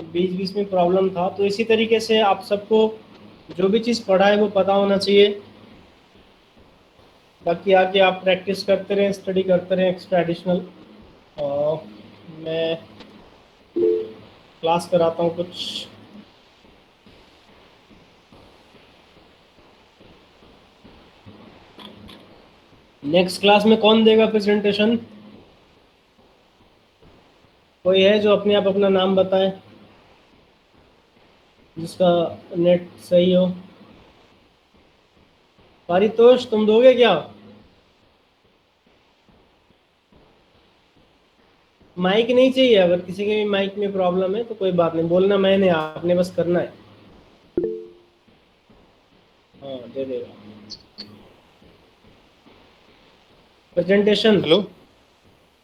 बीच बीच में प्रॉब्लम था। तो इसी तरीके से आप सबको जो भी चीज़ पढ़ा है वो पता होना चाहिए। बाकी आके आप प्रैक्टिस करते रहें, स्टडी करते रहें एक्स्ट्रा एडिशनल। और मैं क्लास कराता हूँ कुछ। नेक्स्ट क्लास में कौन देगा प्रेजेंटेशन? कोई है जो अपने आप अपना नाम बताए, जिसका नेट सही हो? पारितोष तुम दोगे क्या? माइक नहीं चाहिए, अगर किसी के भी माइक में प्रॉब्लम है तो कोई बात नहीं, बोलना मैंने, आपने बस करना है। हाँ दे देगा प्रेजेंटेशन। हेलो।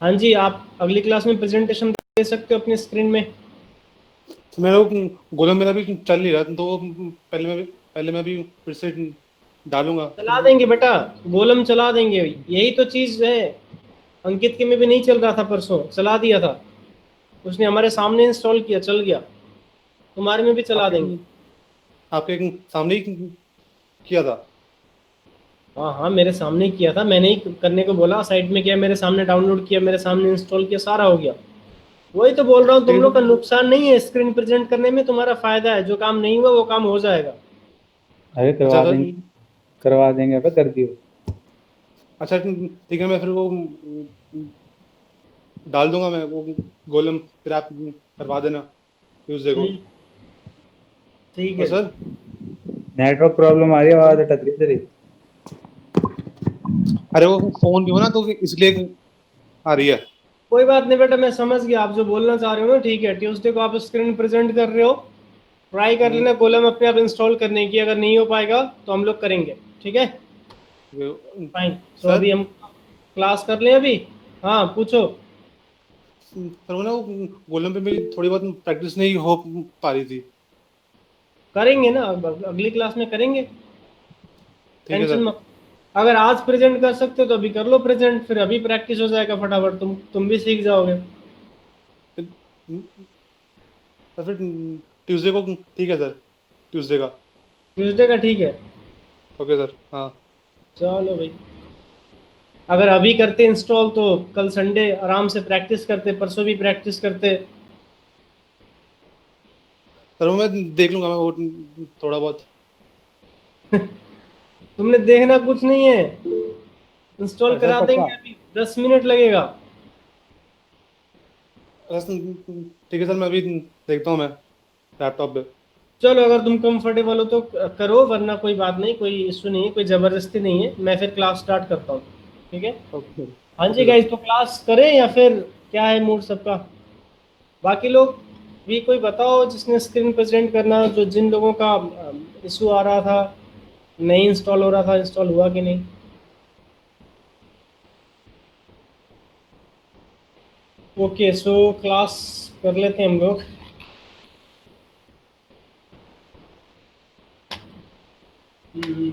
हाँ जी, आप अगली क्लास में प्रेजेंटेशन दे सकते हो अपनी स्क्रीन में। तो मेरा वो गोलम मेरा भी चल नहीं रहा, तो वो पहले मैं भी फिर से डालूंगा। चला देंगे बेटा, गोलम चला देंगे, यही तो चीज़ है। अंकित के में भी नहीं चल रहा था, परसों चला दिया था उसने, हमारे सामने इंस्टॉल किया, चल गया। तुम्हारे में भी चला आपके देंगे। आपके सामने ही किया था। हाँ हाँ, मेरे सामने ही किया था, मैंने ही करने को बोला, साइड में किया, मेरे सामने डाउनलोड किया, मेरे सामने इंस्टॉल किया, सारा हो गया। वही तो बोल रहा हूँ, तुम लेकिन लोग का नुकसान नहीं है स्क्रीन प्रेजेंट करने में, तुम्हारा फायदा है। जो काम नहीं हुआ वो काम हो जाएगा। अरे अच्छा करवा देंगे, करवा देंगे, अब कर दियो। अच्छा ठीक है, मैं फिर वो डाल दूंगा मैं वो गोलम, फिर आप करवा देना ट्यूसडे को। ठीक, ठीक और है। सर, नेटवर्क प्रॉब्लम आ रही है, आवाज अटक रही है तेरी। अरे वो फोन भी हो ना, तो इसलिए आ रही है। कोई बात नहीं बेटा, मैं समझ गया आप जो बोलना चाह रहे हो ना। ठीक है, ट्यूसडे को आप स्क्रीन प्रेजेंट कर रहे हो, ट्राई कर हम्म, लेना कॉलम अपने आप इंस्टॉल करने की। अगर नहीं हो पाएगा तो हम लोग करेंगे, ठीक है? फाइन। तो सर अभी हम क्लास कर लें अभी। हाँ पूछो। सर वो ना वो गोलम पे मेरी थोड़ी बहुत प्रैक्टिस नहीं हो पा रही थी। करेंगे ना, अगली क्लास में करेंगे, ठीक है टेंशन सर। मत। अगर आज प्रेजेंट कर सकते हो तो अभी कर लो प्रेजेंट, फिर अभी प्रैक्टिस हो जाएगा फटाफट, तुम भी सीख जाओगे। तो फिर ट्यूसडे को ठीक है सर, ट्यूसडे का। ट्यूसडे का ठीक है। ओके सर, हाँ। चलो भाई, अगर अभी करते इंस्टॉल तो कल संडे आराम से प्रैक्टिस करते, परसों भी प्रैक्टिस करते। सर वो मैं देख लूंगा, मैं वो थोड़ा बहुत। तुमने देखना कुछ नहीं है, इंस्टॉल सर करा पक्का। देंगे, अभी 10 मिनट लगेगा। ठीक है सर, मैं अभी देखता हूँ मैं लैपटॉप पे। चलो, अगर तुम कंफर्टेबल हो तो करो, वरना कोई बात नहीं, कोई इशू नहीं है, कोई ज़बरदस्ती नहीं है। मैं फिर क्लास स्टार्ट करता हूँ, ठीक है? Okay sir. हाँ जी ओके सर। गाइस, तो क्लास करें या फिर क्या है मूड सबका? बाकी लोग भी कोई बताओ जिसने स्क्रीन प्रेजेंट करना, जो जिन लोगों का इशू आ रहा था, नहीं इंस्टॉल हो रहा था, इंस्टॉल हुआ कि नहीं? ओके, सो क्लास कर लेते हैं हम लोग। हम्म,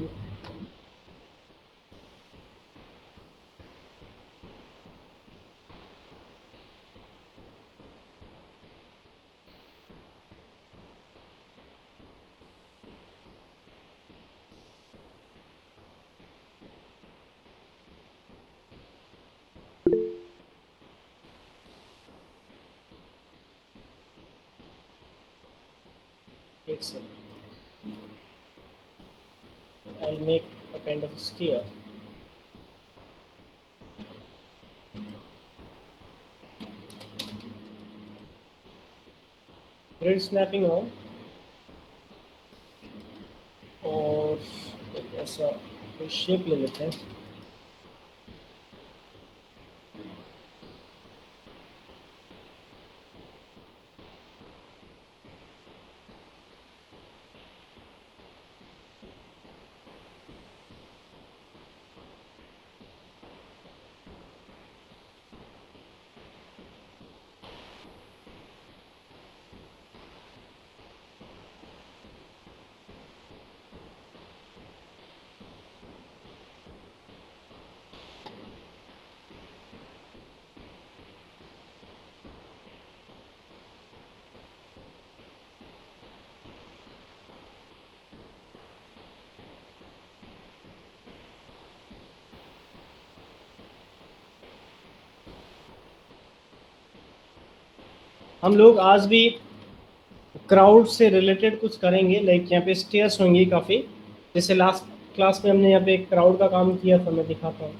एक second, I make a kind of stair. Grid snapping हो, और एक ऐसा कोई शेप ले लेते हैं। हम लोग आज भी क्राउड से रिलेटेड कुछ करेंगे, लाइक यहाँ पे स्टेयर्स होंगी काफ़ी, जैसे लास्ट क्लास में हमने यहाँ पे क्राउड का काम किया था, मैं दिखाता हूँ।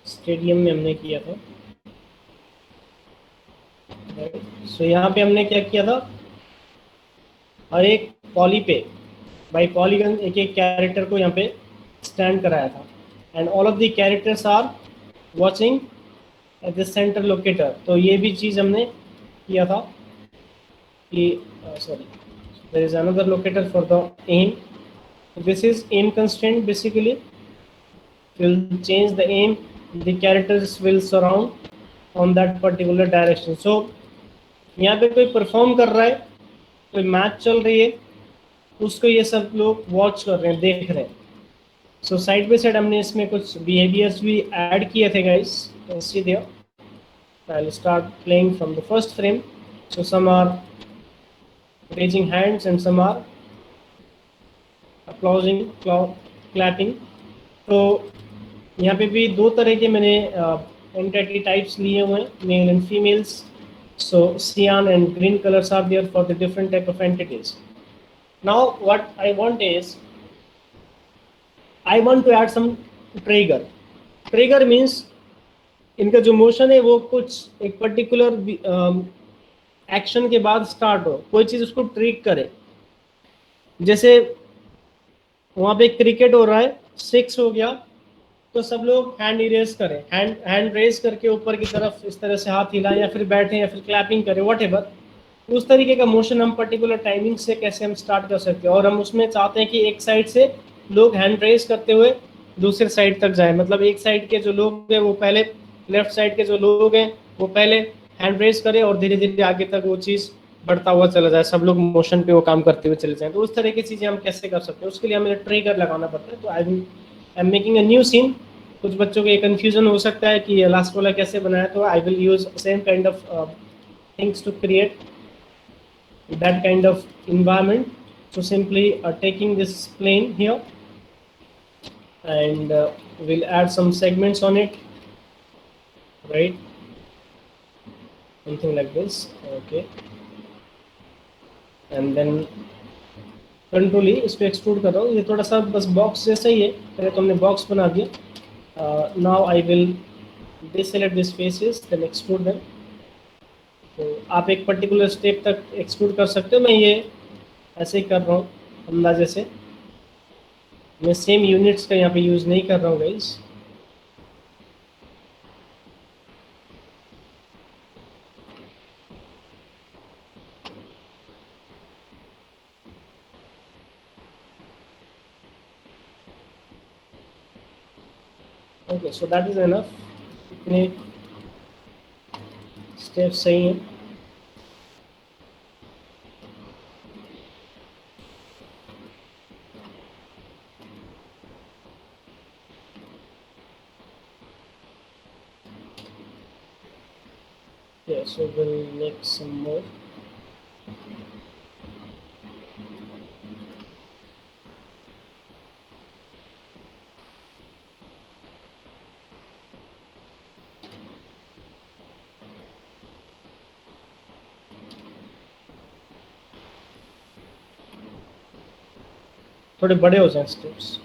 स्टेडियम में हमने किया था। सो यहाँ पे हमने क्या किया था, हर एक पॉली पे बाई पॉलीगन एक एक कैरेक्टर को यहाँ पे स्टैंड कराया था, and all of the characters are watching at the centre locator. तो ये भी चीज़ हमने किया था कि sorry, there is another locator for the aim. This is aim constraint. Basically, will change the aim, the characters will surround on that particular direction. So यहाँ पे कोई परफॉर्म कर रहा है, कोई मैच चल रही है, उसको ये सब लोग वॉच कर रहे हैं, देख रहे हैं। सो साइड बाई साइड हमने इसमें कुछ बिहेवियर्स भी ऐड किए थे guys, can see there. I'll start playing from the first frame. So some are raising hands and some are applauding, clapping. तो यहाँ पे भी दो तरह के मैंने एंटिटी टाइप्स लिए हुए हैं, male and females. So cyan and green colors are there for the different type of entities. Now what I want is, I want to add some trigger. Trigger means इनका जो motion है वो कुछ एक particular action के बाद start हो, कोई चीज़ उसको ट्रिक करे. जैसे वहाँ पे क्रिकेट हो रहा है, 6 हो गया, तो सब लोग हैंड रेज करें, हैंड रेज करके ऊपर की तरफ इस तरह से हाथ हिलाएं, या फिर बैठें, या फिर क्लैपिंग करें, वट एवर. उस तरीके का मोशन हम पर्टिकुलर टाइमिंग से कैसे हम स्टार्ट कर सकते हैं. और हम उसमें चाहते हैं कि एक साइड से लोग हैंड रेज करते हुए दूसरे साइड तक जाए, मतलब एक साइड के जो लोग हैं वो पहले, लेफ्ट साइड के जो लोग हैं वो पहले हैंड रेज करें, और धीरे धीरे आगे तक वो चीज़ बढ़ता हुआ चला जाए, सब लोग मोशन पे वो काम करते हुए चले जाएं. तो उस तरह की चीज़ें हम कैसे कर सकते हैं, उसके लिए हमें ट्रिगर लगाना पड़ता है. तो I am making a new scene. कुछ बच्चों को ये कन्फ्यूजन हो सकता है कि लास्ट वाला कैसे बनाया, तो I will use same kind of things to create that kind of environment. So simply taking this plane here, and we'll add some segments on it, right? Something like this. Okay, and then control ही इस पर extrude कर रहा हूँ. ये थोड़ा सा बस बॉक्स जैसा ही है, पहले तो हमने बॉक्स बना दिया. Now I will deselect this faces, then extrude them. तो आप एक पर्टिकुलर स्टेप तक एक्सक्लूड कर सकते हो. मैं ये ऐसे ही कर रहा हूँ अंदाजे से, मैं सेम यूनिट्स का यहाँ पे यूज़ नहीं कर रहा हूँ guys. Okay, so that is enough. इतने स्टेप सही हैं. Yeah, so we'll make some more. थोड़े बड़े हो जाएं steps.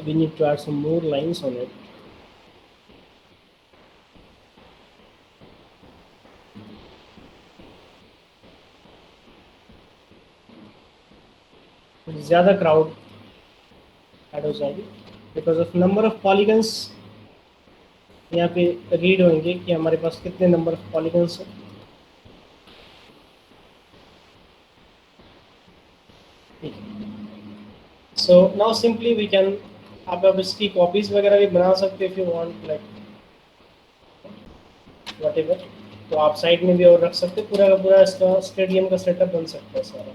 We need to add some more lines on it. ज़्यादा क्राउड ऐड हो जाएगी because of number of polygons. यहाँ पे रीड होंगे कि हमारे पास कितने नंबर ऑफ पॉलीगन्स हैं। ठीक है, so now simply we can, आप अब इसकी कॉपीज वगैरह भी बना सकते हो if you want, like whatever. तो आप साइड में भी और रख सकते हो, पूरा का पूरा इसका स्टेडियम का सेटअप बन सकता है सारा।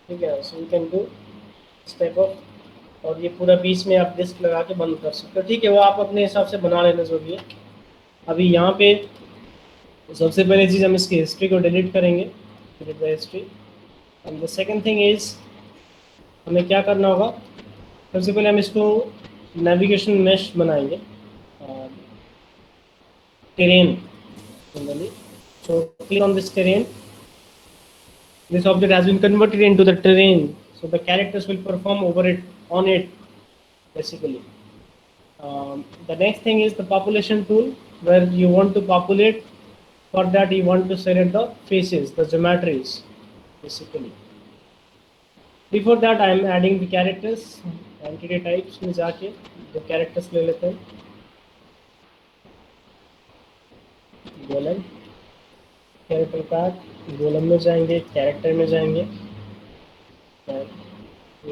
ठीक है, सो यू कैन डू इस टाइप ऑफ, और ये पूरा बीच में आप डिस्क लगा के बंद कर सकते हो। ठीक है, वो आप अपने हिसाब से बना लेना जो भी है। अभी यहाँ पे सबसे पहले चीज़ हम इसकी हिस्ट्री को डिलीट करेंगे, delete the history. And the second thing is, हमें क्या करना होगा, सबसे पहले हम इसको नेविगेशन मैश बनाएंगे, terrain generally. So click on this terrain, this object has been converted into the terrain, so the characters will perform over it, on it, basically. The next thing is the population tool, where you want to populate. For that you want to select the faces, the geometries, basically. Before that I am adding the characters, entity types में जाके the characters ले लेते हैं, गोलम, character pack, गोलम में जाएंगे, character में जाएंगे,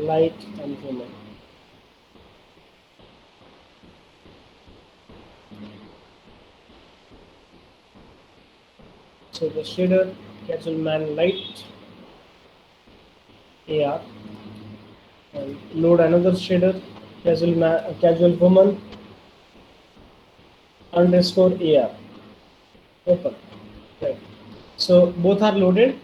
light and human. So the shader, casual man light, AR, and load another shader, casual man, casual woman underscore AR. Open. Right. So both are loaded.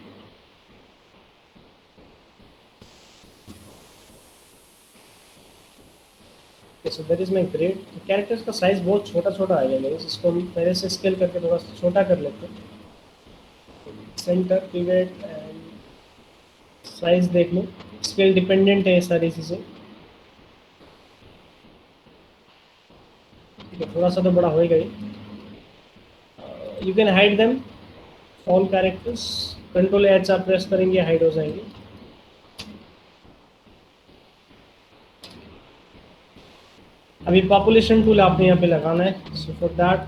Okay, so that is my grade. तो characters का size बहुत छोटा छोटा आएगा, लेकिन इसको हम पहले से स्केल करके थोड़ा सा छोटा कर लेते हैं। सेंटर, पिवट एंड साइज देख लो, स्केल डिपेंडेंट है ये सारी चीज़ें। ठीक है, थोड़ा सा तो बड़ा होएगा ही। You can hide them all characters, control H आप प्रेस करेंगे हाइड हो जाएंगे। अभी पॉपुलेशन टूल आपने यहाँ पे लगाना है। सो फॉर दैट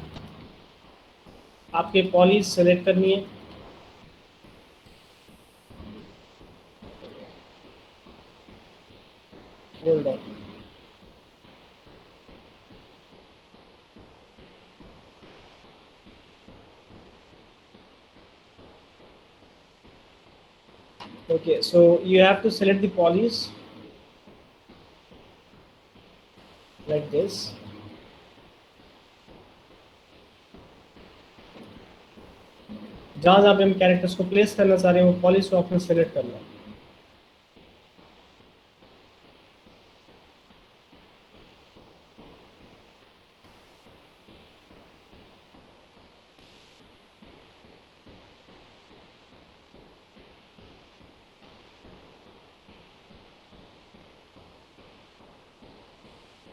आपके पॉलीज सेलेक्ट करनी है, hold on. Okay, so you have to select the polys like this. जहाँ जहाँ पे हम कैरेक्टर्स को प्लेस करना चाह रहे हैं वो पॉलीज को आपने सेलेक्ट करना है।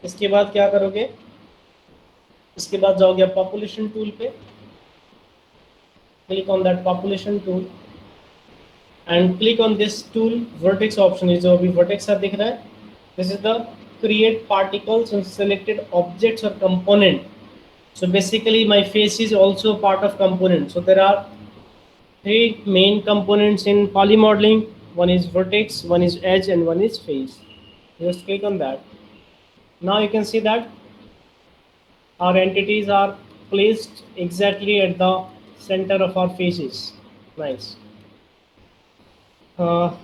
इसके बाद क्या करोगे, इसके बाद जाओगे आप पॉपुलेशन टूल पे, click on that population tool and click on this tool vertex option. जो अभी वर्टेक्स दिख रहा है, this is the create particles on selected objects और component. So basically my face is also part of component. So there are three main components in polymodeling. One is vertex, one is edge, and one is face. Just click on that. Now you can see that our entities are placed exactly at the center of our faces. Nice.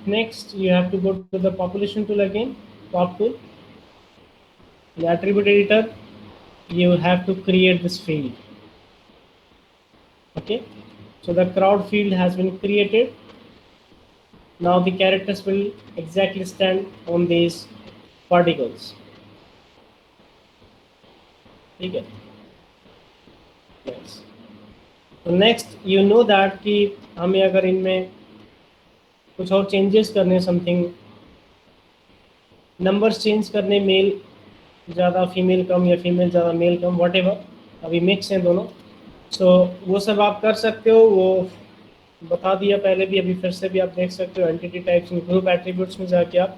Next you have to go to the population tool again, top tool. The attribute editor, you have to create this field. Okay, so the crowd field has been created. Now the characters will exactly stand on these particles. ठीक है, yes. So next you know that कि हमें अगर इनमें कुछ और changes करने, something numbers change करने, मेल ज़्यादा फीमेल कम या फीमेल ज़्यादा मेल कम, वॉट एवर, अभी मिक्स हैं दोनों। सो वो सब आप कर सकते हो, वो बता दिया पहले भी, अभी फिर से भी आप देख सकते हो। एंटिटी टाइप्स में ग्रुप एट्रीब्यूट्स में जाके आप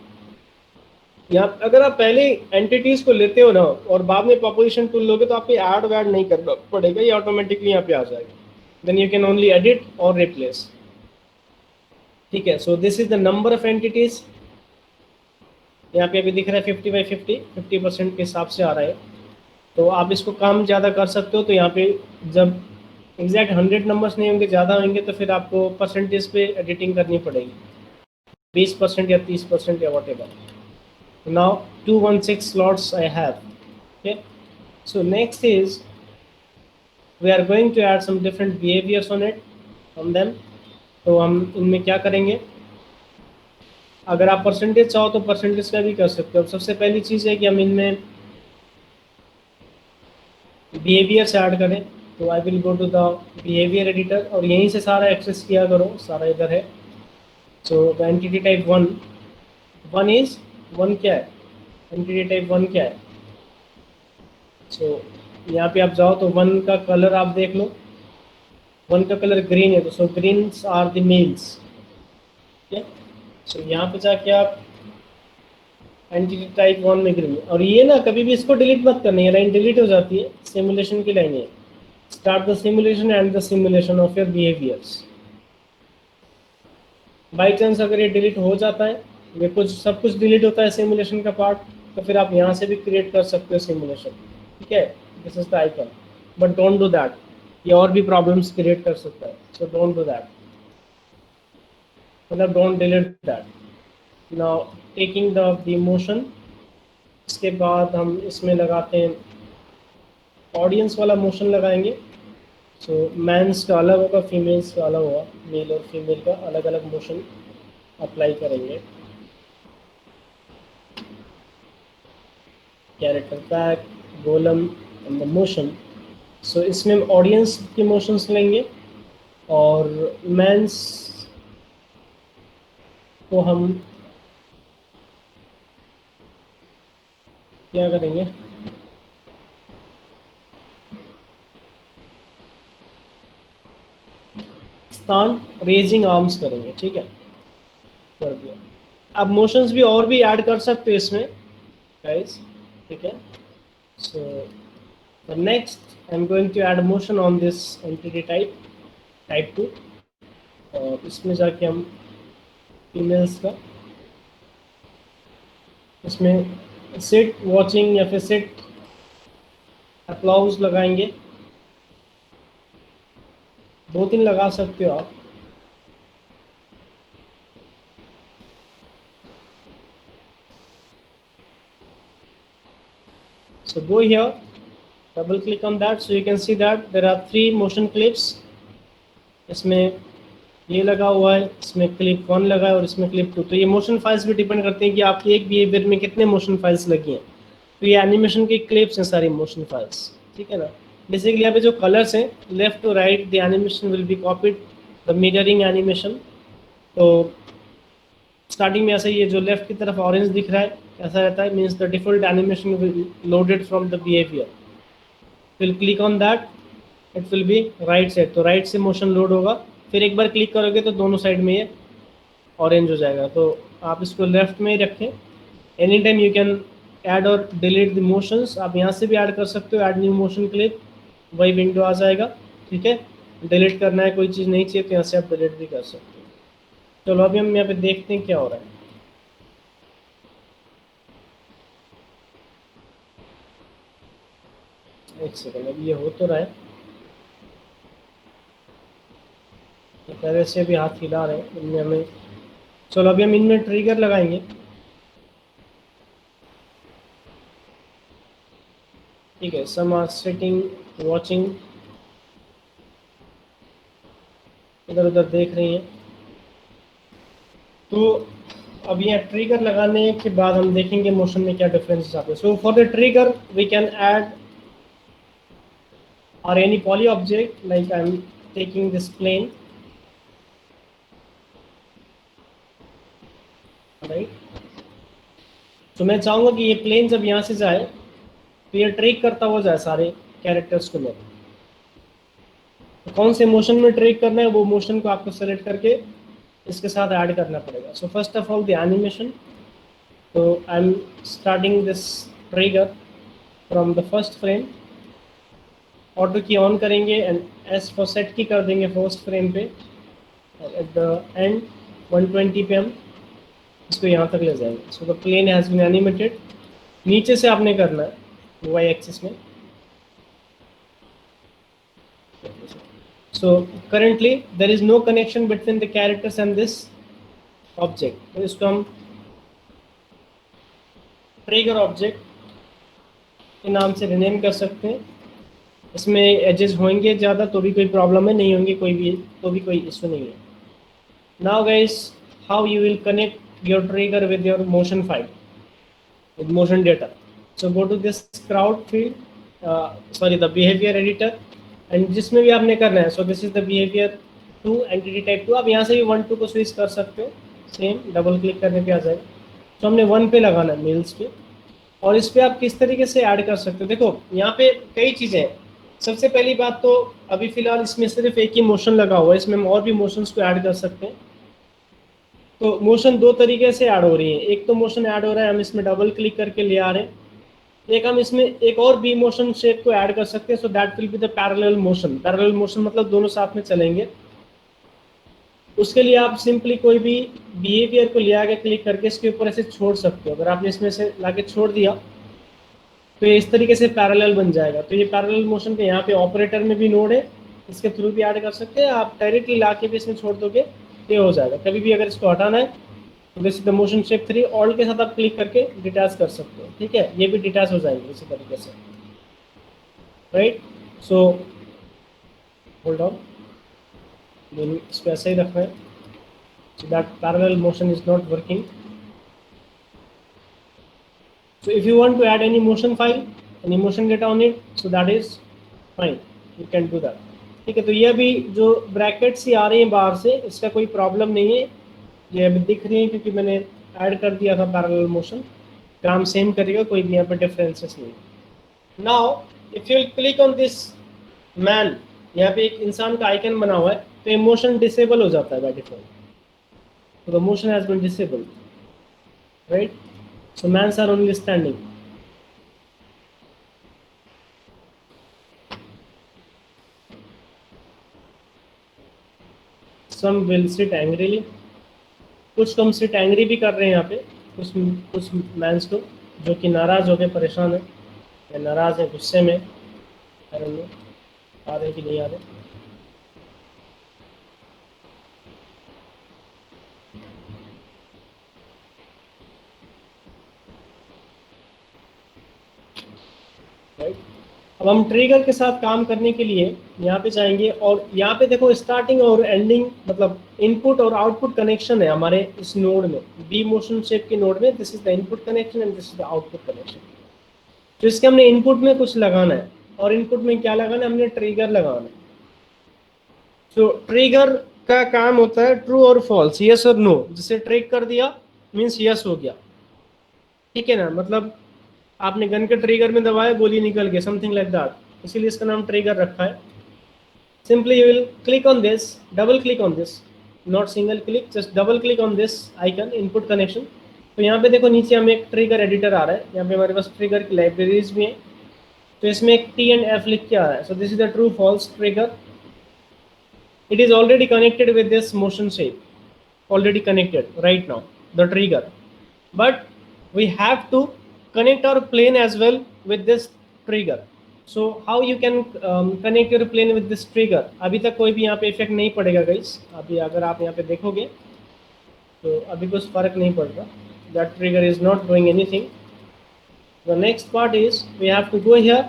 यहाँ, अगर आप पहले एंटिटीज को लेते हो ना और बाद में पॉपुलेशन टूल लोगे तो आपको ऐड वैड नहीं करना पड़ेगा, ये ऑटोमेटिकली यहाँ पे आ जाएगा। Then you can only edit और रिप्लेस। ठीक है, so this is the number of entities. यहाँ पे अभी दिख रहा है 50/50, 50% के हिसाब से आ रहा है। तो आप इसको कम ज़्यादा कर सकते हो। तो यहाँ पे जब एग्जैक्ट 100 नंबर्स नहीं होंगे, ज़्यादा होंगे, तो फिर आपको परसेंटेज पे एडिटिंग करनी पड़ेगी, 20% या 30% या what ever. Now 216 slots I have. Okay, so next is we are going to add some different behaviors on it, on them. तो हम इनमें क्या करेंगे, अगर आप परसेंटेज चाहो तो परसेंटेज का भी कर सकते हो। सबसे पहली चीज़ है कि हम इनमें बिहेवियर्स ऐड करें। तो I will go to the behaviour editor और यहीं से सारा एक्सेस किया करो, सारा इधर है। सो एंटिटी टाइप 1, 1 इज 1 क्या है, एंटिटी टाइप 1 क्या है। सो यहाँ पे आप जाओ तो 1 का कलर आप देख लो, 1 का कलर ग्रीन है, तो सो ग्रीन्स आर द मेल्स। ठीक है, सो यहाँ पे जाके आप एंटिटी टाइप 1 में ग्रीन, और ये ना कभी भी इसको डिलीट मत करना, ये लाइन डिलीट हो जाती है, सिमुलेशन की लाइन है। Start the simulation and the simulation of your behaviours. By chance अगर ये डिलीट हो जाता है, ये कुछ सब कुछ डिलीट होता है सिमुलेशन का पार्ट, तो फिर आप यहाँ से भी क्रिएट कर सकते हो सिमुलेशन। ठीक है, this is the icon, but don't do that, ये और भी प्रॉब्लम्स क्रिएट कर सकता है। सो डोंट डू दैट, मतलब don't delete that. Now taking the motion, इसके बाद हम इसमें लगाते हैं ऑडियंस वाला मोशन लगाएंगे। सो मैंस का अलग होगा, फीमेल्स का अलग होगा, मेल और फीमेल का अलग अलग मोशन अप्लाई करेंगे। Character pack, Gollum and the motion. So इसमें हम ऑडियंस के मोशंस लेंगे और मैंस को हम क्या करेंगे, स्थान रेजिंग आर्म्स करेंगे। ठीक है, कर दिया। अब मोशंस भी और भी ऐड कर सकते हो इसमें गाइस। ठीक है, so the next I am going to add motion on this entity type 2, और इसमें जाके हम फीमेल्स का इसमें सिट वॉचिंग या फिर सिट अप्लाउज लगाएंगे, 2-3 लगा सकते हो आप। So go here, double click on that, so you can see that there are 3 motion clips. इसमें ये लगा हुआ है, इसमें क्लिप 1 लगा है और इसमें क्लिप 2। तो ये मोशन फाइल्स भी डिपेंड करते हैं कि आपकी एक बिहेवियर में कितने मोशन फाइल्स लगी हैं। तो ये एनिमेशन की क्लिप्स हैं सारी मोशन फाइल्स। ठीक है ना, बेसिकली यहाँ पे जो कलर्स हैं left to right the animation will be copied, the mirroring animation. तो स्टार्टिंग में ऐसा ही है, जो लेफ्ट की तरफ ऑरेंज दिख रहा है ऐसा रहता है, means the default animation will loaded from the behaviour. Will click on that, it will be right side, तो राइट से मोशन लोड होगा। फिर एक बार क्लिक करोगे तो दोनों साइड में ये ऑरेंज हो जाएगा। तो आप इसको लेफ्ट में ही रखें। Any time you can add और डिलीट द मोशंस, आप यहाँ से भी ऐड कर सकते हो, ऐड न्यू मोशन क्लिप, वही विंडो आ जाएगा। ठीक है, डिलीट करना है, कोई चीज़ नहीं चाहिए तो यहाँ से आप डिलीट भी कर सकते हो। चलो अभी हम यहाँ पे देखते हैं क्या हो रहा है। एक सेकंड, अभी ये हो तो रहा है, पहले से भी हाथ हिला रहे हैं इनमें हमें। चलो अभी हम इनमें ट्रिगर लगाएंगे। ठीक है, सम आर सिटिंग वॉचिंग, इधर उधर देख रही हैं। तो अब यहाँ ट्रिगर लगाने के बाद हम देखेंगे मोशन में क्या डिफरेंसेस आते हैं। So for the trigger we can add or any poly object, like I'm taking this plane, right. तो मैं चाहूँगा कि ये प्लेन जब यहाँ से जाए तो ये ट्रैक करता हुआ जाए सारे कैरेक्टर्स को मेरे। तो कौन से मोशन में ट्रैक करना है वो मोशन को आपको सेलेक्ट करके इसके साथ ऐड करना पड़ेगा। So first of all the animation, तो I am starting this trigger from the first frame. Auto key on करेंगे and S for set key कर देंगे फर्स्ट फ्रेम पे। एट द एंड 120 पे हम इसको यहाँ तक ले जाएंगे। So the plane has been animated. नीचे से आपने करना है वाई एक्सिस में। So currently there is no connection between the characters and this object. तो इसको हम ट्रिगर ऑब्जेक्ट के नाम से रिनेम कर सकते हैं। इसमें एजेस होंगे ज़्यादा तो भी कोई प्रॉब्लम है, नहीं होंगे कोई भी तो भी कोई इशू नहीं है। Now guys, how you will connect your trigger with your motion file with motion data. So go to this crowd field, the behavior editor, and जिसमें भी आपने करना है, so this is the behavior 2 entity type 2। आप यहाँ से भी 1 2 को स्विच कर सकते हो, सेम डबल क्लिक करने पे आ जाएगा। तो हमने 1 पे लगाना है मेल्स पे, और इस पे आप किस तरीके से ऐड कर सकते हो। देखो यहाँ पे कई चीज़ें हैं। सबसे पहली बात तो अभी फिलहाल इसमें सिर्फ एक ही मोशन लगा हुआ है, इसमें हम और भी मोशंस को ऐड कर सकते हैं। तो मोशन दो तरीके से ऐड हो रही है। एक तो मोशन ऐड हो रहा है हम इसमें डबल क्लिक करके ले आ रहे हैं, एक हम इसमें एक और बी मोशन शेप को ऐड कर सकते हैं। So that will be the parallel motion. Parallel motion मतलब दोनों साथ में चलेंगे। उसके लिए आप सिंपली कोई भी बिहेवियर को ले आके क्लिक करके इसके ऊपर ऐसे छोड़ सकते हो। अगर आपने इसमें से लाके छोड़ दिया तो ये इस तरीके से पैरेलल बन जाएगा। तो ये पैरेलल मोशन के यहाँ पे ऑपरेटर में भी नोड है, इसके थ्रू भी ऐड कर सकते हैं। आप डायरेक्टली लाके भी इसमें छोड़ दोगे ये हो जाएगा। कभी भी अगर इसको हटाना है तो जैसे द मोशन शेप 3 ऑल के साथ आप क्लिक करके डिटैच कर सकते हो। ठीक है, ये भी डिटैच हो जाएंगे इसी तरीके से, राइट। सो होल्ड ऑन, इसको ऐसे ही रखना है so that parallel motion is not working. So if you want to add any motion file, any motion data on it, so that is fine, you can do that. ठीक है, तो ये अभी जो ब्रैकेट्स ही आ रही हैं बाहर से, इसका कोई प्रॉब्लम नहीं है। ये अभी दिख रही है क्योंकि मैंने ऐड कर दिया था पैरेलल मोशन। काम सेम करेगा, कोई भी यहाँ पे डिफरेंसेस नहीं। Now if you click on this man, यहाँ पे एक इंसान का आइकन बना हुआ है, तो ये मोशन डिसेबल हो जाता है by default. So the motion has been disabled, right? So mans are only standing. Some will sit angrily. कुछ तो हम सिट एंग्री भी कर रहे हैं यहाँ पे, कुछ मैंस को जो कि नाराज हो गए, परेशान है या नाराज है, गुस्से में, आ रहे कि नहीं आ रहे। राइट, अब हम ट्रिगर के साथ काम करने के लिए यहाँ पे जाएंगे, और यहाँ पे देखो स्टार्टिंग और एंडिंग मतलब इनपुट और आउटपुट कनेक्शन है हमारे इस नोड में, बी मोशन शेप के नोड में। This is the input connection and this is the output connection. तो इसके हमने इनपुट में कुछ लगाना है, और इनपुट में क्या लगाना है, हमने ट्रिगर लगाना है। तो ट्रिगर का काम होता है ट्रू और फॉल्स, यस और नो। जिसे ट्रिग कर दिया मीन्स यस हो गया, ठीक है ना। मतलब आपने गन के ट्रिगर में दबाया, गोली निकल गई, समथिंग लाइक दैट, इसीलिए इसका नाम ट्रिगर रखा है। Simply you will click on this, double click on this, not single click, just double click on this icon, input connection. तो यहाँ पे देखो नीचे हमें एक ट्रिगर एडिटर आ रहा है, यहाँ पे हमारे पास ट्रिगर की लाइब्रेरीज भी हैं। तो इसमें एक T and F लिख के आ रहा है। So this is the true false trigger. It is already connected with this motion shape, already connected right now, the trigger, but we have to connect our plane as well with this trigger. So how you can connect your plane with this trigger? अभी तक कोई भी यहाँ पे effect नहीं पड़ेगा guys. अभी अगर आप यहाँ पे देखोगे तो अभी कुछ फर्क नहीं पड़ रहा, that trigger is not doing anything. The next part is we have to go here,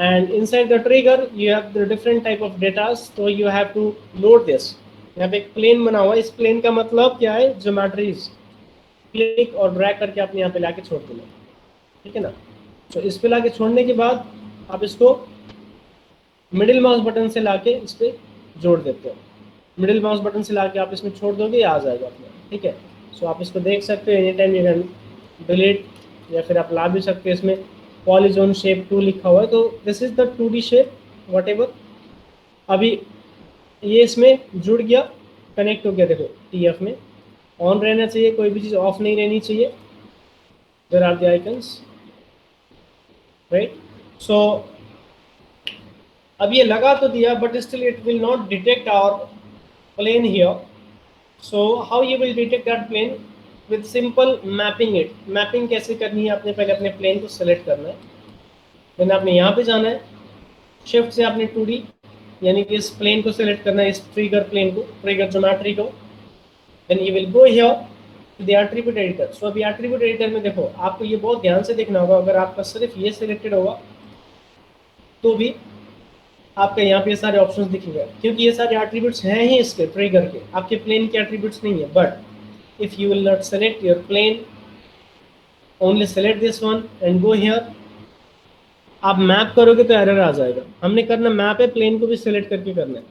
and inside the trigger you have the different type of data, so you have to load this. यहाँ पे एक plane बना हुआ है, इस plane का मतलब क्या है, ज्योमेट्रीज। क्लिक और ड्रैग करके आपने यहाँ पे लाके छोड़ देना, ठीक है ना। तो इस पे लाके छोड़ने के बाद आप इसको मिडिल माउस बटन से लाके इस पे जोड़ देते हो। मिडिल माउस बटन से लाके आप इसमें छोड़ दोगे, आ जाएगा अपना, ठीक है। सो आप इसको देख सकते हो, any time you can delete, या फिर आप ला भी सकते हो। इसमें पॉलीजोन शेप 2 लिखा हुआ है, तो this is the 2D shape what ever. अभी ये इसमें जुड़ गया, कनेक्ट हो गया, देखो TF में ऑन रहना चाहिए, कोई भी चीज़ ऑफ नहीं रहनी चाहिए। There are the icons, right. So अब ये लगा तो दिया, but still it will not detect our plane here. So how you will detect that plane? With simple mapping it. Mapping कैसे करनी है, आपने पहले अपने प्लेन को सेलेक्ट करना है, देन आपने यहाँ पे जाना है, शिफ्ट से आपने 2D यानी कि इस प्लेन को सेलेक्ट करना है, इस ट्रिगर प्लेन को, ट्रिगर ज्योमेट्री को, then you will go here to the attribute editor. So अभी एट्रीब्यूट एडिटर में देखो, आपको ये बहुत ध्यान से देखना होगा, अगर आपका सिर्फ ये सिलेक्टेड होगा तो भी आपके यहाँ पे सारे ऑप्शंस दिखेंगे, क्योंकि ये सारे एट्रीब्यूट्स हैं ही इसके ट्रिगर के, आपके प्लेन के एट्रीब्यूट्स नहीं है। But if you will not select your plane, only select this one and go here, आप मैप करोगे तो एरर आ जाएगा। हमने करना मैप है, प्लेन को भी सेलेक्ट करके करना है,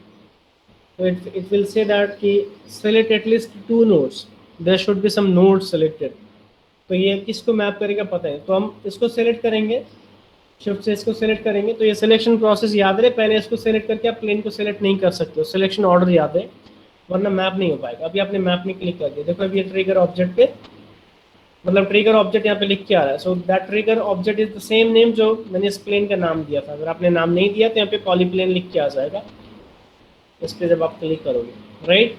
तो इट विल से दैट कि select at least 2 nodes, there should be some nodes selected. तो ये किसको मैप करेगा पता है, तो हम इसको सेलेक्ट करेंगे, शिफ्ट से इसको सेलेक्ट करेंगे, तो ये सिलेक्शन प्रोसेस याद रहे, पहले इसको सेलेक्ट करके आप प्लेन को सेलेक्ट नहीं कर सकते हो, सिलेक्शन ऑर्डर याद है, वरना मैप नहीं हो पाएगा। अभी आपने मैप में क्लिक कर दिया, देखो अभी ये ट्रिगर ऑब्जेक्ट पे, मतलब ट्रिगर ऑब्जेक्ट यहाँ पे लिख के आ रहा है। So that trigger object is the same name जो मैंने इस प्लेन का नाम दिया था। अगर आपने नाम नहीं दिया तो यहाँ पे पॉलीप्लेन लिख के आ जाएगा इस पर जब आप क्लिक करोगे, राइट।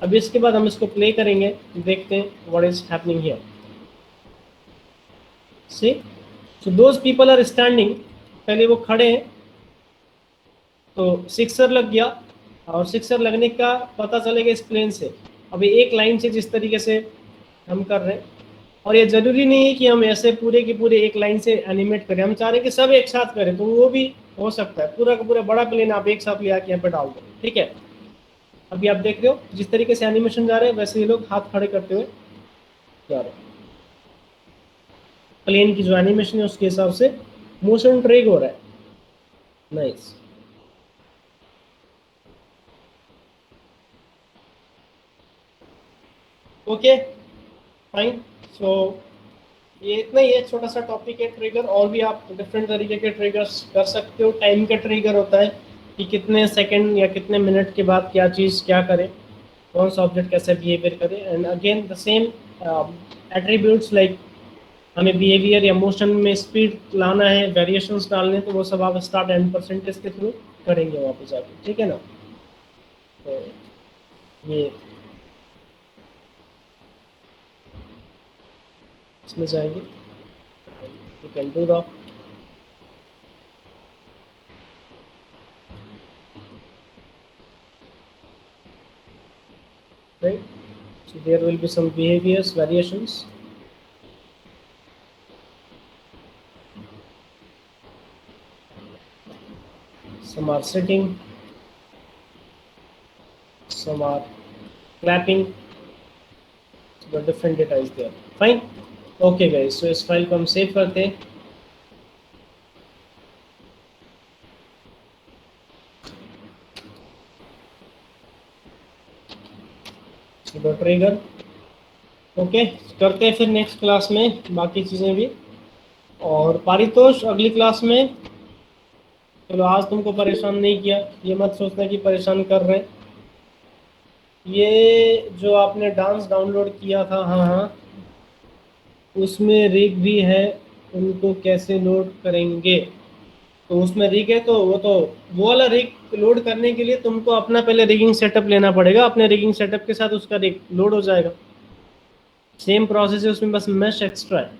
अब इसके बाद हम इसको प्ले करेंगे, देखते हैं what is happening here. See, so those people are standing, पहले वो खड़े हैं, तो सिक्सर लग गया, और सिक्सर लगने का पता चलेगा इस प्लेन से। अभी एक लाइन से जिस तरीके से हम कर रहे हैं, और ये ज़रूरी नहीं है कि हम ऐसे पूरे के पूरे एक लाइन से एनिमेट करें, हम चाह रहे हैं कि सब एक साथ करें, तो वो भी हो सकता है। पूरा का पूरा बड़ा प्लेन आप एक साथ ले आके यहाँ पर डाल दो, ठीक है। अभी आप देख रहे हो जिस तरीके से एनिमेशन जा रहे हैं, वैसे ये लोग हाथ खड़े करते हुए जा रहे हैं। प्लेन की जो एनिमेशन है उसके हिसाब से मोशन ट्रैक हो रहा है। Nice, okay fine. सो ये इतना ही है, छोटा सा टॉपिक है ट्रिगर। और भी आप डिफरेंट तरीके के ट्रिगर्स कर सकते हो। टाइम का ट्रिगर होता है कि कितने सेकंड या कितने मिनट के बाद क्या चीज़ क्या करे, कौन सा ऑब्जेक्ट कैसे बिहेवियर करे। And again the same attributes, like हमें बिहेवियर या मोशन में स्पीड लाना है, वेरिएशंस डालने, तो वो सब आप स्टार्ट एंड परसेंटेज के थ्रू करेंगे वहाँ पे जाके, ठीक है ना। तो ये इसमें जाएंगे, you can do the right. So there will be some behaviors variations. Some are sitting, some are clapping, so the different data is there. Fine, okay guys, so इस फाइल को हम सेव करते हैं। द ट्रिगर, ओके, करते हैं फिर next class में बाकी चीज़ें भी। और पारितोष अगली क्लास में, चलो आज तुमको परेशान नहीं किया, ये मत सोचना कि परेशान कर रहे हैं। ये जो आपने डांस डाउनलोड किया था, हाँ हाँ, उसमें रिग भी है, उनको कैसे लोड करेंगे? तो उसमें रिग है, तो वो वाला रिग लोड करने के लिए तुमको अपना पहले रिगिंग सेटअप लेना पड़ेगा। अपने रिगिंग सेटअप के साथ उसका रिग लोड हो जाएगा। सेम प्रोसेस है उसमें, बस मैश एक्स्ट्रा है।